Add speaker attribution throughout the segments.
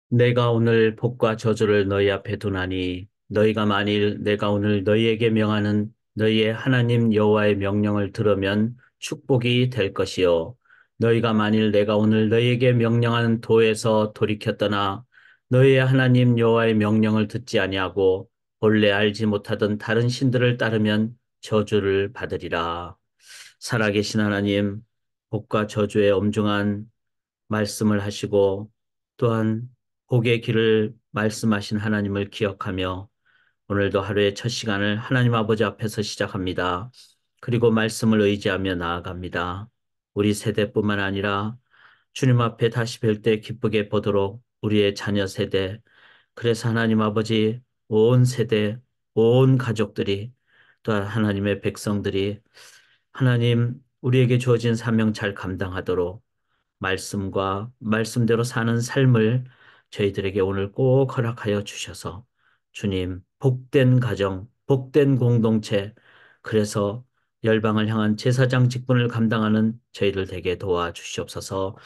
Speaker 1: 내가 오늘 복과 저주를 너희 앞에 두나니 너희가 만일 내가 오늘 너희에게 명하는 너희의 하나님 여호와의 명령을 들으면 축복이 될 것이요 너희가 만일 내가 오늘 너희에게 명령하는 도에서 돌이켜 떠나 너희의 하나님 여호와의 명령을 듣지 아니하고 본래 알지 못하던 다른 신들을 따르면 저주를 받으리라. 살아계신 하나님, 복과 저주의 엄중한 말씀을 하시고 또한 복의 길을 말씀하신 하나님을 기억하며 오늘도 하루의 첫 시간을 하나님 아버지 앞에서 시작합니다. 그리고 말씀을 의지하며 나아갑니다. 우리 세대뿐만 아니라 주님 앞에 다시 뵐 때 기쁘게 보도록 우리의 자녀 세대, 그래서 하나님 아버지 온 세대, 온 가족들이 또한 하나님의 백성들이 하나님 우리에게 주어진 사명 잘 감당하도록 말씀과 말씀대로 사는 삶을 저희들에게 오늘 꼭 허락하여 주셔서 주님, 복된 가정, 복된 공동체, 그래서 열방을 향한 제사장 직분을 감당하는 저희들 되게 도와주시옵소서.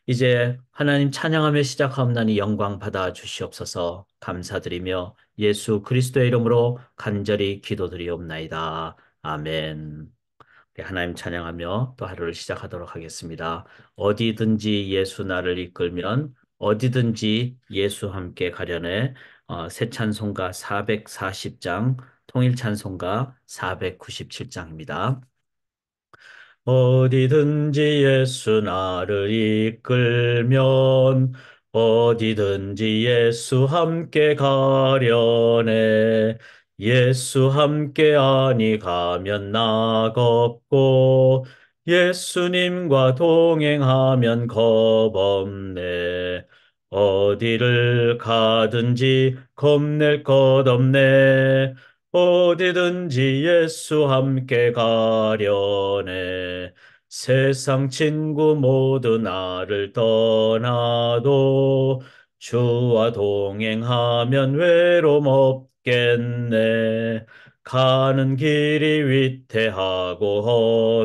Speaker 1: 이제 하나님 찬양하며 시작하옵나니 영광 받아 주시옵소서. 감사드리며 예수 그리스도의 이름으로 간절히 기도드리옵나이다. 아멘. 하나님 찬양하며 또 하루를 시작하도록 하겠습니다. 어디든지 예수 나를 이끌면 어디든지 예수 함께 가려네. 새 찬송가 440장, 통일 찬송가 497장입니다. 어디든지 예수 나를 이끌면 어디든지 예수 함께 가려네. 예수 함께 아니 가면 낙없고 예수님과 동행하면 겁없네. 어디를 가든지 겁낼 것 없네. 어디든지 예수 함께 가려네. 세상 친구 모두 나를 떠나도 주와 동행하면 외로움 없겠네. 가는 길이 위태하고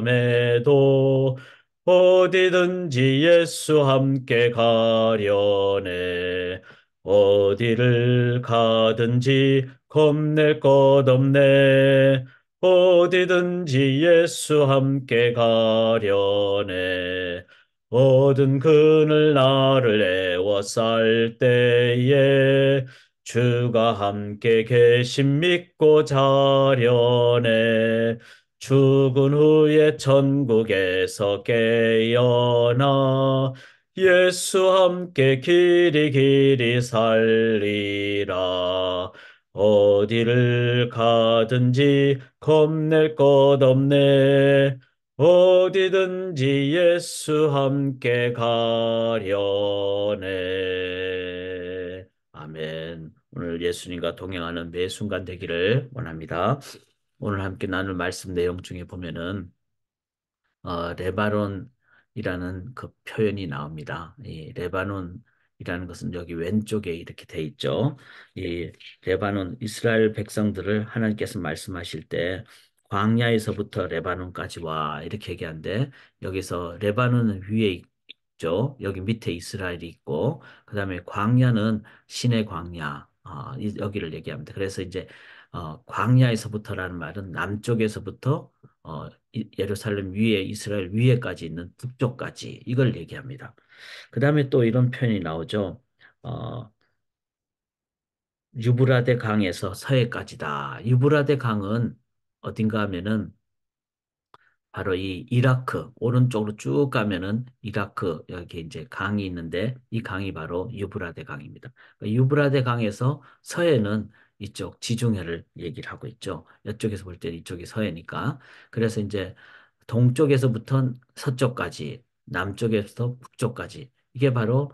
Speaker 1: 험해도 어디든지 예수 함께 가려네. 어디를 가든지 겁낼 것 없네. 어디든지 예수 함께 가려네. 모든 그늘 나를 애워쌀 때에 주가 함께 계심 믿고 자려네. 죽은 후에 천국에서 깨어나 예수 함께 길이 길이 살리라. 어디를 가든지 겁낼 것 없네. 어디든지 예수 함께 가려네. 아멘. 오늘 예수님과 동행하는 매 순간 되기를 원합니다. 오늘 함께 나눌 말씀 내용 중에 보면은 레바논이라는 그 표현이 나옵니다. 이 레바논이라는 것은 여기 왼쪽에 이렇게 돼 있죠. 이 레바논 이스라엘 백성들을 하나님께서 말씀하실 때 광야에서부터 레바논까지 와 이렇게 얘기하는데 여기서 레바논은 위에 있죠. 여기 밑에 이스라엘이 있고 그다음에 광야는 신의 광야 여기를 얘기합니다. 그래서 이제 광야에서부터라는 말은 남쪽에서부터 예루살렘 위에 이스라엘 위에까지 있는 북쪽까지 이걸 얘기합니다. 그 다음에 또 이런 표현이 나오죠. 어, 유브라데 강에서 서해까지다. 유브라데 강은 어딘가 하면은 바로 이 이라크 오른쪽으로 쭉 가면은 이라크 여기 이제 강이 있는데 이 강이 바로 유브라데 강입니다. 그러니까 유브라데 강에서 서해는 이쪽 지중해를 얘기를 하고 있죠. 이쪽에서 볼 때는 이쪽이 서해니까. 그래서 이제 동쪽에서부터 서쪽까지, 남쪽에서 북쪽까지 이게 바로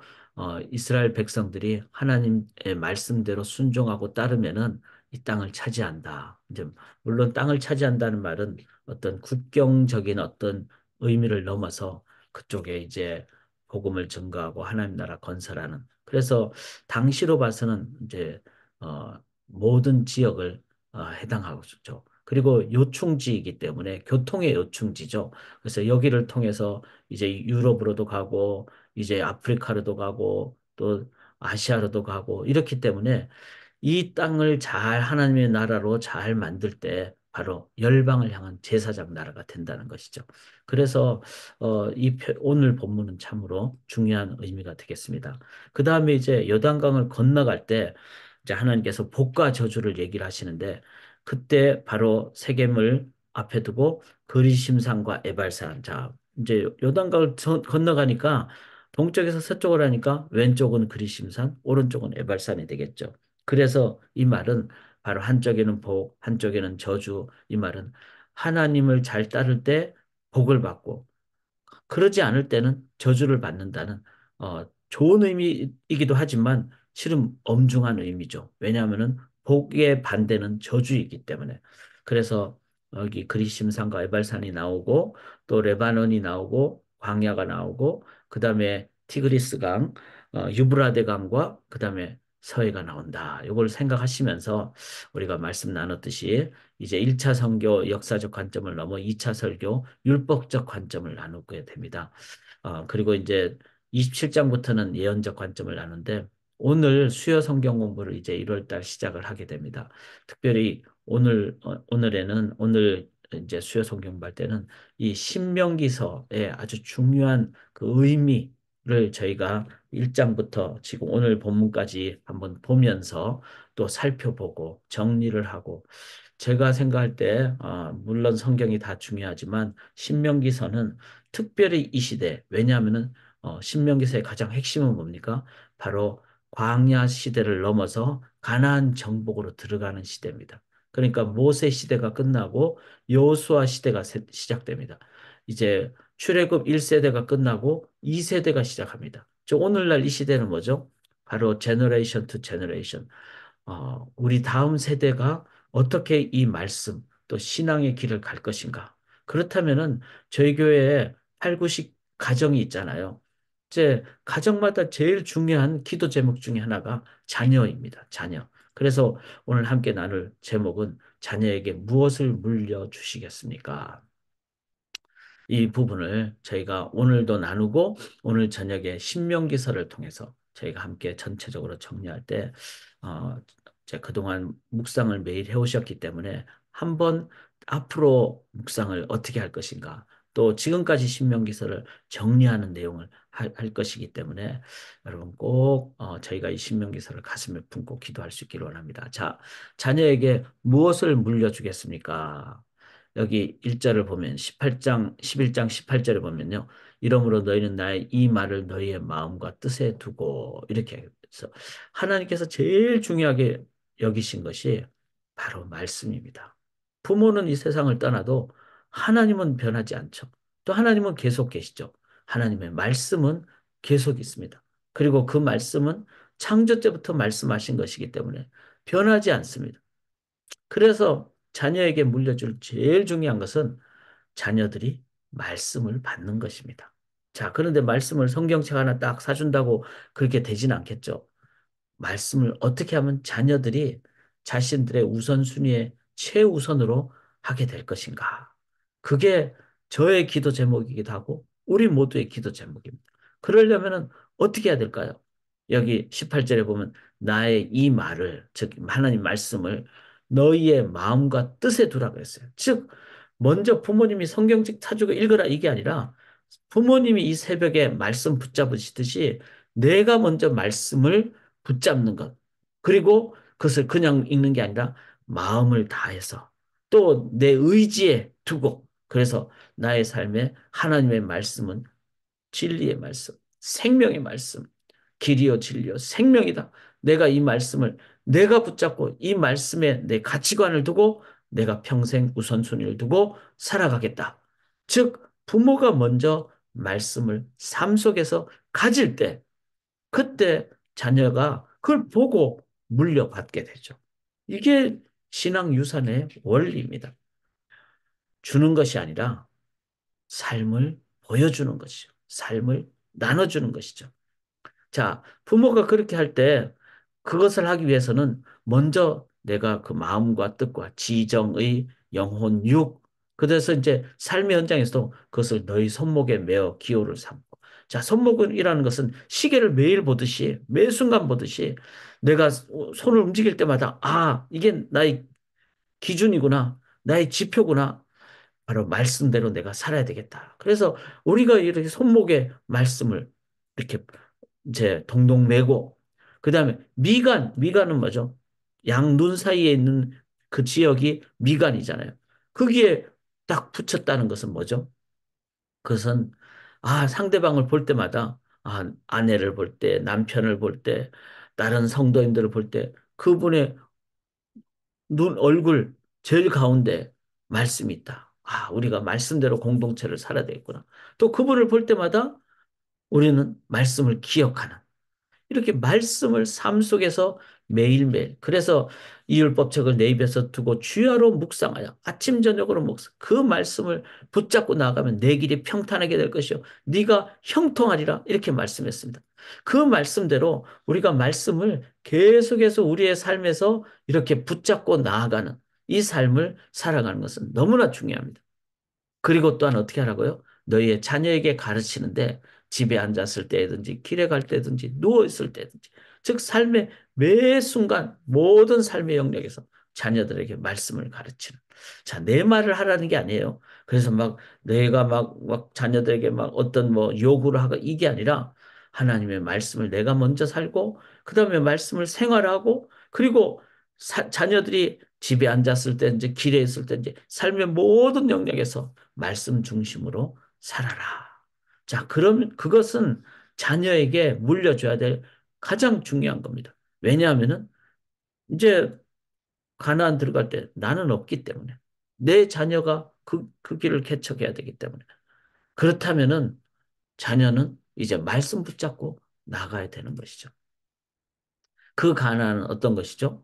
Speaker 1: 이스라엘 백성들이 하나님의 말씀대로 순종하고 따르면은 이 땅을 차지한다. 이제 물론 땅을 차지한다는 말은 어떤 국경적인 어떤 의미를 넘어서 그쪽에 이제 복음을 증거하고 하나님 나라 건설하는. 그래서 당시로 봐서는 이제 모든 지역을 해당하고 있죠. 그리고 요충지이기 때문에 교통의 요충지죠. 그래서 여기를 통해서 이제 유럽으로도 가고 이제 아프리카로도 가고 또 아시아로도 가고 이렇기 때문에 이 땅을 잘 하나님의 나라로 잘 만들 때 바로 열방을 향한 제사장 나라가 된다는 것이죠. 그래서 오늘 본문은 참으로 중요한 의미가 되겠습니다. 그 다음에 이제 요단강을 건너갈 때 이제 하나님께서 복과 저주를 얘기를 하시는데 그때 바로 세겜을 앞에 두고 그리심산과 에발산. 자, 이제 요단강을 건너가니까 동쪽에서 서쪽을 하니까 왼쪽은 그리심산, 오른쪽은 에발산이 되겠죠. 그래서 이 말은 바로 한쪽에는 복, 한쪽에는 저주. 이 말은 하나님을 잘 따를 때 복을 받고 그러지 않을 때는 저주를 받는다는 좋은 의미이기도 하지만 실은 엄중한 의미죠. 왜냐하면은 복의 반대는 저주이기 때문에. 그래서 여기 그리심산과 에발산이 나오고 또 레바논이 나오고 광야가 나오고 그다음에 티그리스강, 유브라데 강과 그다음에 서해가 나온다. 이걸 생각하시면서 우리가 말씀 나눴듯이 이제 1차 선교 역사적 관점을 넘어 2차 설교 율법적 관점을 나누게 됩니다. 그리고 이제 27장부터는 예언적 관점을 나누는데 오늘 수요 성경 공부를 이제 1월 달 시작을 하게 됩니다. 특별히 오늘 이제 수요 성경 볼 때는 이 신명기서의 아주 중요한 그 의미를 저희가 1장부터 지금 오늘 본문까지 한번 보면서 또 살펴보고 정리를 하고 제가 생각할 때, 물론 성경이 다 중요하지만, 신명기서는 특별히 이 시대, 왜냐하면은, 신명기서의 가장 핵심은 뭡니까? 바로 광야 시대를 넘어서 가나안 정복으로 들어가는 시대입니다. 그러니까 모세 시대가 끝나고 여호수아 시대가 시작됩니다. 이제 출애굽 1세대가 끝나고 2세대가 시작합니다. 오늘날 이 시대는 뭐죠? 바로 제너레이션 투 제너레이션. 우리 다음 세대가 어떻게 이 말씀 또 신앙의 길을 갈 것인가? 그렇다면은 저희 교회에 8, 9식 가정이 있잖아요. 이제 가정마다 제일 중요한 기도 제목 중에 하나가 자녀입니다. 자녀. 그래서 오늘 함께 나눌 제목은 자녀에게 무엇을 물려주시겠습니까? 이 부분을 저희가 오늘도 나누고 오늘 저녁에 신명기서를 통해서 저희가 함께 전체적으로 정리할 때 제가 그동안 묵상을 매일 해오셨기 때문에 한번 앞으로 묵상을 어떻게 할 것인가 또 지금까지 신명기서를 정리하는 내용을 할 것이기 때문에 여러분 꼭 저희가 이 신명기서를 가슴에 품고 기도할 수 있기를 원합니다. 자, 자녀에게 무엇을 물려주겠습니까? 여기 1절을 보면 18장, 11장 18절을 보면요. 이러므로 너희는 나의 이 말을 너희의 마음과 뜻에 두고 이렇게 해서 하나님께서 제일 중요하게 여기신 것이 바로 말씀입니다. 부모는 이 세상을 떠나도 하나님은 변하지 않죠. 또 하나님은 계속 계시죠. 하나님의 말씀은 계속 있습니다. 그리고 그 말씀은 창조 때부터 말씀하신 것이기 때문에 변하지 않습니다. 그래서 자녀에게 물려줄 제일 중요한 것은 자녀들이 말씀을 받는 것입니다. 자, 그런데 말씀을 성경책 하나 딱 사준다고 그렇게 되진 않겠죠. 말씀을 어떻게 하면 자녀들이 자신들의 우선순위에 최우선으로 하게 될 것인가. 그게 저의 기도 제목이기도 하고 우리 모두의 기도 제목입니다. 그러려면 어떻게 해야 될까요? 여기 18절에 보면 나의 이 말을, 즉 하나님 말씀을 너희의 마음과 뜻에 두라 그랬어요. 즉 먼저 부모님이 성경책 사주고 읽으라 이게 아니라 부모님이 이 새벽에 말씀 붙잡으시듯이 내가 먼저 말씀을 붙잡는 것. 그리고 그것을 그냥 읽는 게 아니라 마음을 다해서 또 내 의지에 두고 그래서 나의 삶에 하나님의 말씀은 진리의 말씀, 생명의 말씀, 길이요 진리요 생명이다. 내가 이 말씀을 내가 붙잡고 이 말씀에 내 가치관을 두고 내가 평생 우선순위를 두고 살아가겠다. 즉 부모가 먼저 말씀을 삶 속에서 가질 때 그때 자녀가 그걸 보고 물려받게 되죠. 이게 신앙 유산의 원리입니다. 주는 것이 아니라 삶을 보여주는 것이죠. 삶을 나눠주는 것이죠. 자, 부모가 그렇게 할 때 그것을 하기 위해서는 먼저 내가 그 마음과 뜻과 지정의 영혼 육 그래서 이제 삶의 현장에서도 그것을 너희 손목에 메어 기호를 삼고 자, 손목이라는 것은 시계를 매일 보듯이, 매 순간 보듯이 내가 손을 움직일 때마다, 아, 이게 나의 기준이구나. 나의 지표구나. 바로 말씀대로 내가 살아야 되겠다. 그래서 우리가 이렇게 손목에 말씀을 이렇게 이제 동동 메고, 그 다음에 미간은 뭐죠? 양눈 사이에 있는 그 지역이 미간이잖아요. 거기에 딱 붙였다는 것은 뭐죠? 그것은, 아, 상대방을 볼 때마다, 아, 아내를 볼 때, 남편을 볼 때, 다른 성도님들을 볼 때, 그분의 얼굴 제일 가운데 말씀이 있다. 아, 우리가 말씀대로 공동체를 살아야 되겠구나. 또 그분을 볼 때마다 우리는 말씀을 기억하는. 이렇게 말씀을 삶 속에서 매일매일. 그래서 이율법책을 내 입에서 두고 주야로 묵상하여 아침 저녁으로 묵상. 그 말씀을 붙잡고 나가면 내 길이 평탄하게 될 것이요. 네가 형통하리라. 이렇게 말씀했습니다. 그 말씀대로 우리가 말씀을 계속해서 우리의 삶에서 이렇게 붙잡고 나아가는 이 삶을 살아가는 것은 너무나 중요합니다. 그리고 또한 어떻게 하라고요? 너희의 자녀에게 가르치는데 집에 앉았을 때든지 길에 갈 때든지 누워 있을 때든지 즉 삶의 매 순간 모든 삶의 영역에서 자녀들에게 말씀을 가르치는 자, 내 말을 하라는 게 아니에요. 그래서 막 내가 막 자녀들에게 막 어떤 뭐 요구를 하고 이게 아니라 하나님의 말씀을 내가 먼저 살고 그다음에 말씀을 생활하고 그리고 자녀들이 집에 앉았을 때든지 길에 있을 때든지 삶의 모든 영역에서 말씀 중심으로 살아라. 자, 그러면 그것은 자녀에게 물려줘야 될 가장 중요한 겁니다. 왜냐하면은 이제 가나안 들어갈 때 나는 없기 때문에 내 자녀가 그 길을 개척해야 되기 때문에 그렇다면은 자녀는 이제 말씀 붙잡고 나가야 되는 것이죠. 그 가나안은 어떤 것이죠?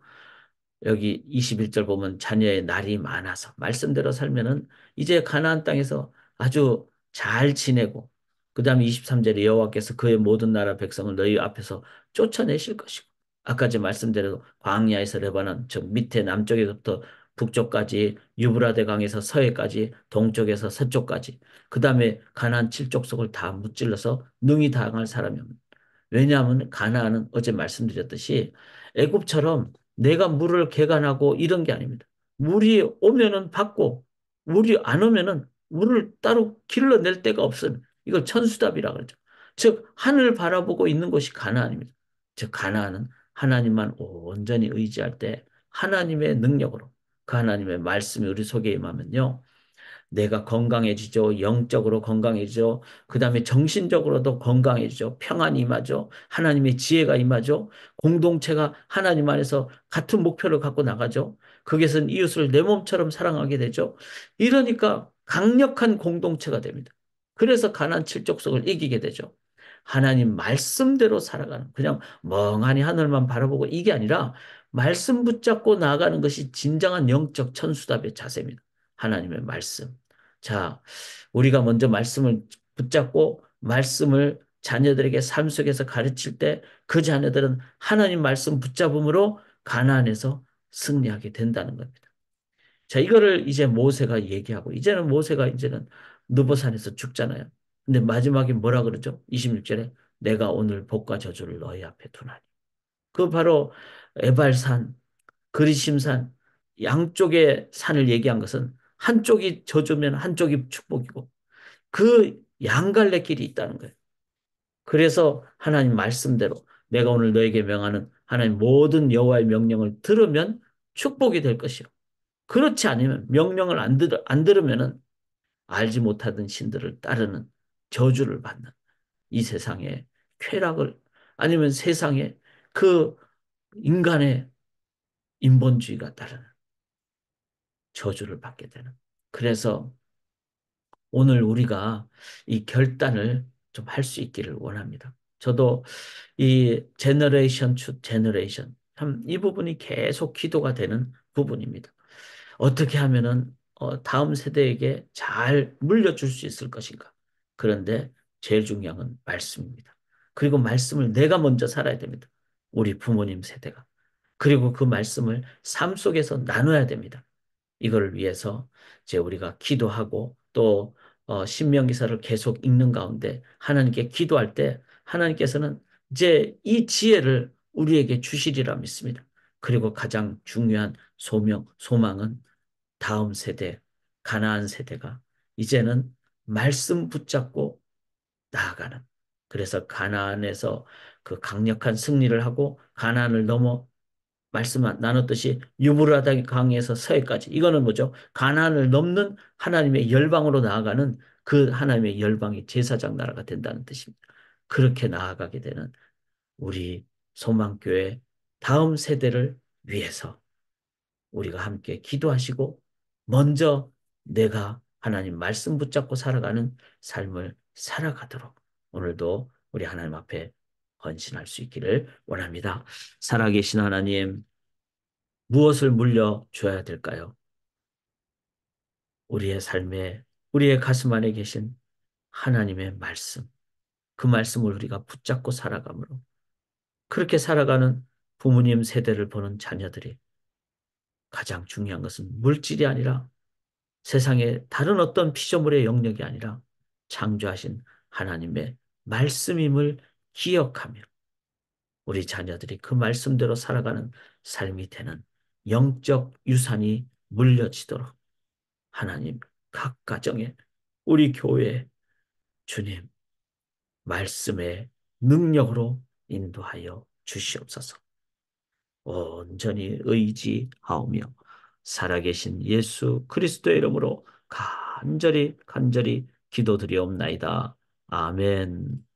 Speaker 1: 여기 21절 보면 자녀의 날이 많아서 말씀대로 살면은 이제 가나안 땅에서 아주 잘 지내고 그다음에 23절에 여호와께서 그의 모든 나라 백성을 너희 앞에서 쫓아내실 것이고 아까 제 말씀대로 광야에서 레바논 즉 밑에 남쪽에서부터 북쪽까지 유브라데 강에서 서해까지 동쪽에서 서쪽까지 그다음에 가나안 칠족속을 다 무찔러서 능히 당할 사람이 없는 왜냐하면 가나안은 어제 말씀드렸듯이 애굽처럼 내가 물을 개간하고 이런 게 아닙니다. 물이 오면은 받고 물이 안 오면은 물을 따로 길러낼 데가 없어요. 이걸 천수답이라 그러죠. 즉 하늘 바라보고 있는 곳이 가나안입니다. 즉 가나안은 하나님만 온전히 의지할 때 하나님의 능력으로 그 하나님의 말씀이 우리 속에 임하면요. 내가 건강해지죠. 영적으로 건강해지죠. 그 다음에 정신적으로도 건강해지죠. 평안이 임하죠. 하나님의 지혜가 임하죠. 공동체가 하나님 안에서 같은 목표를 갖고 나가죠. 거기서는 이웃을 내 몸처럼 사랑하게 되죠. 이러니까 강력한 공동체가 됩니다. 그래서 가나안 칠족속을 이기게 되죠. 하나님 말씀대로 살아가는 그냥 멍하니 하늘만 바라보고 이게 아니라 말씀 붙잡고 나아가는 것이 진정한 영적 천수답의 자세입니다. 하나님의 말씀. 자, 우리가 먼저 말씀을 붙잡고 말씀을 자녀들에게 삶 속에서 가르칠 때 그 자녀들은 하나님 말씀 붙잡음으로 가나안에서 승리하게 된다는 겁니다. 자, 이거를 이제 모세가 얘기하고 이제는 모세가 이제는 느보산에서 죽잖아요. 근데 마지막에 뭐라 그러죠? 26절에 내가 오늘 복과 저주를 너희 앞에 두나니. 그 바로 에발산 그리심산 양쪽의 산을 얘기한 것은 한쪽이 저주면 한쪽이 축복이고 그 양갈래 길이 있다는 거예요. 그래서 하나님 말씀대로 내가 오늘 너에게 명하는 하나님 모든 여호와의 명령을 들으면 축복이 될 것이요. 그렇지 않으면 명령을 안 들으면은 알지 못하던 신들을 따르는 저주를 받는 이 세상의 쾌락을 아니면 세상의 그 인간의 인본주의가 따르는 저주를 받게 되는. 그래서 오늘 우리가 이 결단을 좀 할 수 있기를 원합니다. 저도 이 제너레이션 투 제너레이션 참 이 부분이 계속 기도가 되는 부분입니다. 어떻게 하면은 다음 세대에게 잘 물려줄 수 있을 것인가? 그런데 제일 중요한 건 말씀입니다. 그리고 말씀을 내가 먼저 살아야 됩니다. 우리 부모님 세대가. 그리고 그 말씀을 삶 속에서 나눠야 됩니다. 이걸 위해서 이제 우리가 기도하고 또 신명기사를 계속 읽는 가운데 하나님께 기도할 때 하나님께서는 이제 이 지혜를 우리에게 주시리라 믿습니다. 그리고 가장 중요한 소망은 다음 세대, 가나안 세대가 이제는 말씀 붙잡고 나아가는. 그래서 가나안에서 그 강력한 승리를 하고 가나안을 넘어 말씀 나눴듯이 유브라데 강에서 서해까지 이거는 뭐죠? 가나안을 넘는 하나님의 열방으로 나아가는 그 하나님의 열방이 제사장 나라가 된다는 뜻입니다. 그렇게 나아가게 되는 우리 소망교회 다음 세대를 위해서 우리가 함께 기도하시고 먼저 내가 하나님 말씀 붙잡고 살아가는 삶을 살아가도록 오늘도 우리 하나님 앞에 헌신할 수 있기를 원합니다. 살아계신 하나님, 무엇을 물려줘야 될까요? 우리의 삶에, 우리의 가슴 안에 계신 하나님의 말씀, 그 말씀을 우리가 붙잡고 살아가므로 그렇게 살아가는 부모님 세대를 보는 자녀들이 가장 중요한 것은 물질이 아니라 세상의 다른 어떤 피조물의 영역이 아니라 창조하신 하나님의 말씀임을 기억하며 우리 자녀들이 그 말씀대로 살아가는 삶이 되는 영적 유산이 물려지도록 하나님 각 가정에 우리 교회 주님 말씀의 능력으로 인도하여 주시옵소서. 온전히 의지하오며 살아계신 예수 그리스도의 이름으로 간절히 간절히 기도드리옵나이다. 아멘.